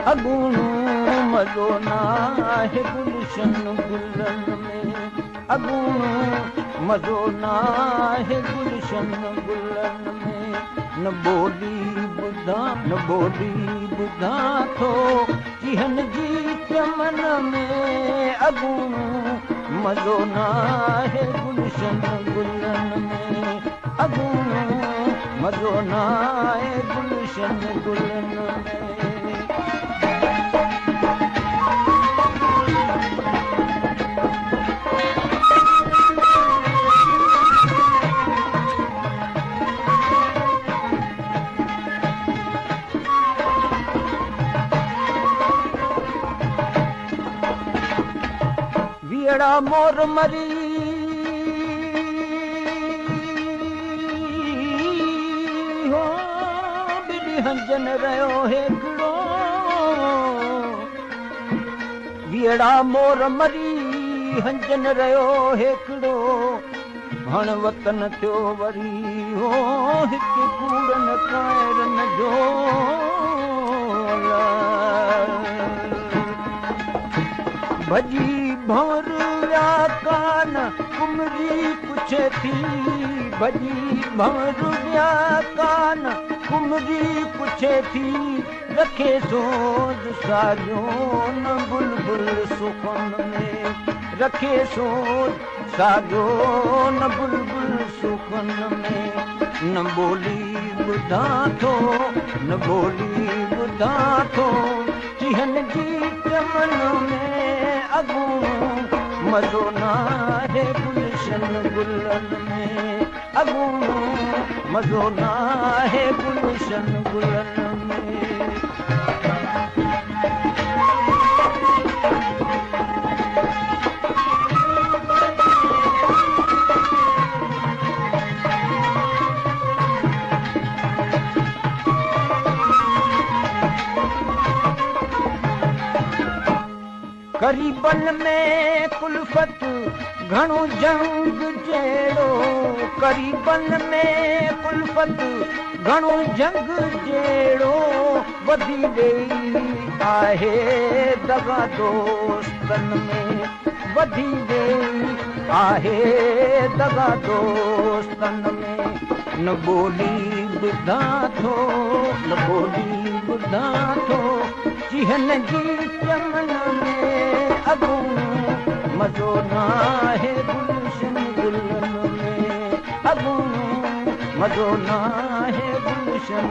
अगूणो मज़ो नाहे गुलशन गुलन में, अगूणो मज़ो नाहे गुलशन गुलन में। न ॿोली ॿुधां थो चिहन जी चमन में, अगूणो मज़ो नाहे गुलशन गुलन में, अगूणो मज़ो नाहे गुलशन गुलन में। वीअड़ा मोर मरी हो ॿिनी हंजन रहियो हिकिड़ो, वीअड़ा मोर मरी हंजन रहियो हिकिड़ो, हण वतन थियो वरी हो हिकु कूड़न काइरन जो भॼी भंवर विया कान कुमरी पुछे थी, भॼी भंवर विया कान कुमरी पुछे थी, रखे सोच सारियो न बुलबुल सुखन में, रखे सोच सारियो न बुलबुल सुखन में। न ॿोली ॿुधां थो, न ॿोली ॿुधां थो चिहन जी चमन में, अगूणो मज़ो नाहे गुलशन गुलन में, अगूणो मज़ो नाहे गुलशन गुलन में। ग़रीबन में कुल्फत घणो जंग जहिड़ो, ग़रीबन में कुल्फत घणो जंग जहिड़ो, वधी वई आहे दगा दोस्तन में, वधी वई आहे दगा दोस्तन में। न ॿोली ॿुधां थो, न ॿोली ॿुधां थो चिहन जी चमन में, अगूणो मज़ो नाहे गुलशन गुलन में, अगूणो मज़ो नाहे गुलशन